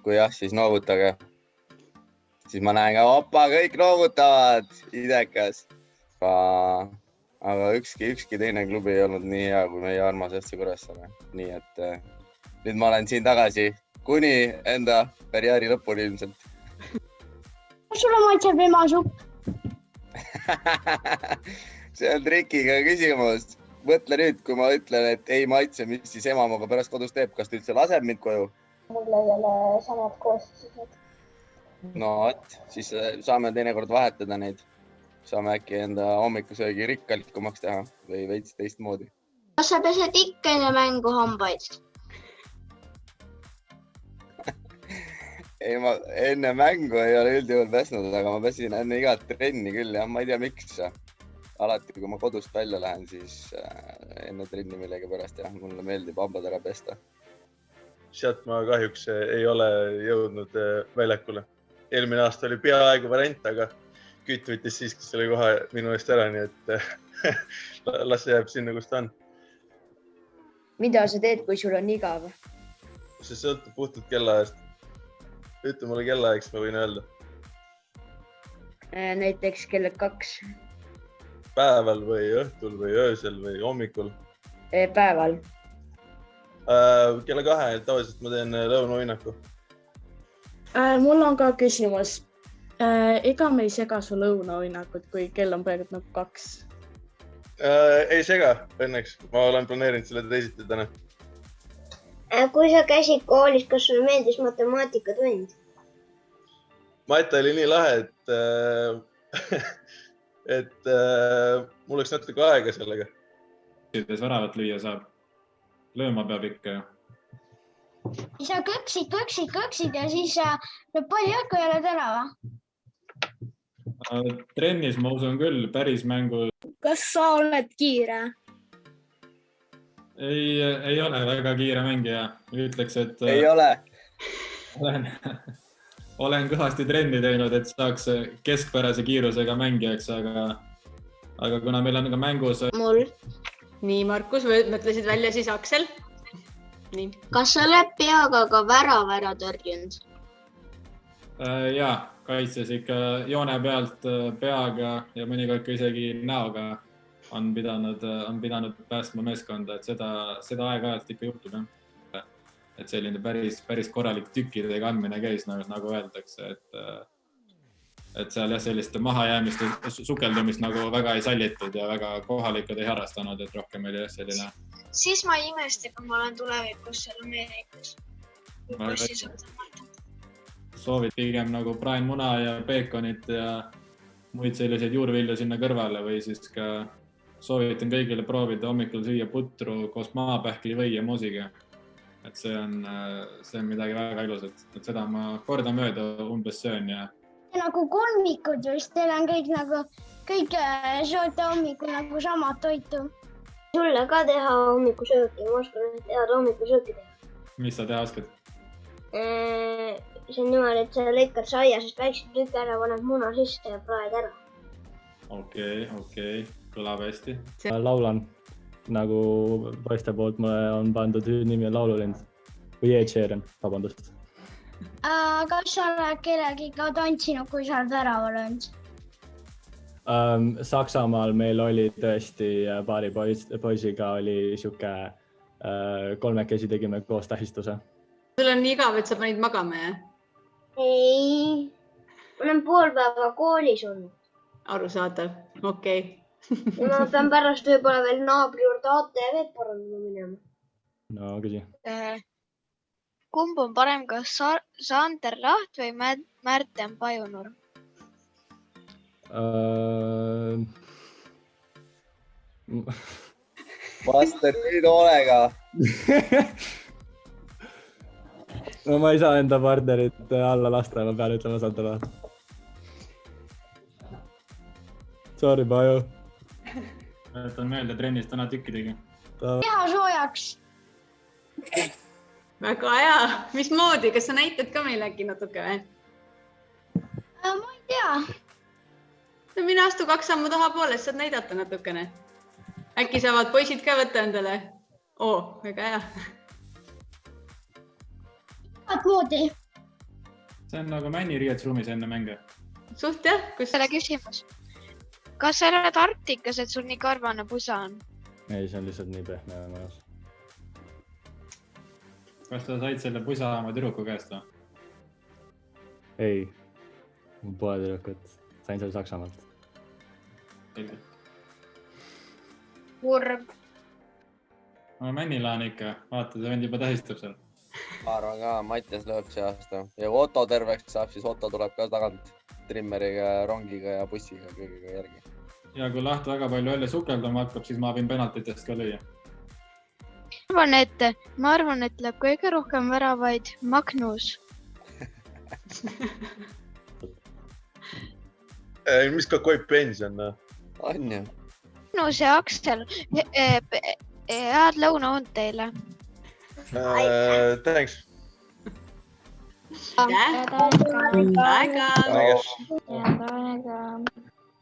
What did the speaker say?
kui jah, siis noogutage. Siis ma näen ka, opa, kõik noogutavad, idekas. Aga ükski teine klubi ei olnud nii hea kui meie armas FC Kuressaare. Nii et nüüd ma olen siin tagasi kuni enda karjääri lõpuni ilmselt. Kas sulle maitseb emasupp? See on trikiga küsimus. Mõtle nüüd, kui ma ütlen, et ei maitse, mis siis ema minuga pärast kodus teeb. Kas ta üldse laseb mind koju? Mul ei ole samad koostised. No, siis saame teinekord vahetada neid. Saame äkki enda hommikusöögi rikkalikumaks teha või veits teistmoodi. Kas sa pesed ikka enne mängu hambaid? Ei, ma enne mängu ei ole üldjuhul pesnud, aga ma pesin enne igat trenni küll. Ja. Ma ei tea, miks. Alati, kui ma kodust välja lähen, siis enne trenni millegi pärast. Ja mulle meeldib hambad ära pesta. Sealt ma kahjuks ei ole jõudnud väljakule. Eelmine aasta oli peaaegu variant, aga Kütt võttis siiski selle koha minu eest ära, nii et las see jääb sinna, kus ta on. Mida sa teed, kui sul on igav? See sõltub puhtalt kellaajast. Ütle mulle kellaaeg, siis ma võin öelda. Näiteks kell 2. Päeval või õhtul või öösel või hommikul? Päeval. Kella 2 tavaliselt ma teen lõunauinnaku. Mul on ka küsimus. Ega me ei sega su lõunauinnakut, kui kell on praegu 2? Ei sega, õnneks. Ma olen planeerinud selle teisiti täna. Kui sa käisid koolis, kas sulle meeldis matemaatikatund? Mata oli nii lahe, et mul oleks natuke aega sellega. Kuidas väravat lüüa saab? Lööma peab ikka ju. Sa kõksid ja siis palli jalgu ei ole tänava. Trennis ma usun küll, päris mängu. Kas sa oled kiire? Ei ole väga kiire mängija. Ütleks, et ei ole. Olen kõvasti trenni teinud, et saaks keskpärase kiirusega mängijaks, aga kuna meil on ka mängus... Mul. Nii, Markus, mõtlesid välja siis Aksel. Nii. Kas sa oled peaga ka värava ära tõrjunud? Jaa, kaitses ikka joone pealt peaga ja mõnikord ka isegi näoga on pidanud päästma meeskonda, et seda aeg-ajalt ikka juhtub. Et selline päris korralik tükkidega andmine käis, nagu öeldakse, et seal sellist mahajäämist ja sukeldumist nagu väga ei sallitud ja väga kohalikud ei harrastanud, et rohkem oli selline... Siis ma ei imesta, kui ma olen tulevikus seal Ameerikas. Soovid pigem nagu praenmuna ja peekonit ja muid selliseid juurvilju sinna kõrvale või siis ka soovitan kõigile proovida hommikul süüa putru koos maapähkli või ja moosiga. Et see on midagi väga ilusat. Et seda ma kordamööda umbes söön ja... Nagu kolmikud just, teil on kõik sööte hommikul nagu samad toitu. Sulle ka teha hommikusööki, ma oskan teha hommikusööki teha. Mis sa teha oskad? See on niimoodi, et sa lõikad saiasest väikse tükki ära, paned muna sisse ja praed ära. Okei, kõlab hästi. Laulan, nagu poiste poolt mulle on pandud nimi on Laululind või Ed Sheeran, vabandust. Kas sa oled kellegiga tantsinud, kui sa oled värava löönud? Saksamaal meil oli tõesti paari poisiga oli siuke kolmekesi tegime koos tähistuse. Sul on nii igav, et sa panid magama, jah? Ei, ma olen pool päeva koolis olnud. Arusaadav, okei. Ma pean pärast võib-olla veel naabri juurde ATV parandama minema. No, küsi. Kumb on parem, kas Sander Laht või Märten Pajunurm? Vasta nüüd hoolega. No ma ei saa enda partnerit alla lasta, ma pean ütlema Sander Laht. Sorry, Paju. Võtan meelde trennis täna tükkidega. Teha soojaks. Väga hea. Mismoodi? Kas sa näitad ka meile äkki natuke või? Ma ei tea. Mine astu 2 sammu taha poolest, saad näidata natukene. Äkki saavad poisid ka võtta endale? Väga hea. Igat moodi. see on nagu männiriietusruumis enne mänge. Suht jah, kus selle küsimus. Kas sa oled Arktikas, et sul nii karvane pusa on? ei, see on lihtsalt nii pehme ja mõjus. Kas sa said selle pusa oma tüdruku käest või? ei, mu poetüdrukut. Sain selle Saksamaalt. Kurb. Männila on ikka, vaata, see vend juba tähistab seal. Ma arvan ka, Mattias lööb see aasta. Ja kui Otto terveks saab, siis Otto tuleb ka tagant trimmeriga, rongiga ja bussiga kõigega järgi. Ja kui Laht väga palju jälle sukeldama hakkab, siis ma võin penaltitest ka lüüa. Ma arvan, et läheb kõige rohkem väravaid Magnus. Mis ka Koip pension? On ju. Magnus ja Aksel, head lõunaund teile. Thanks. Väga.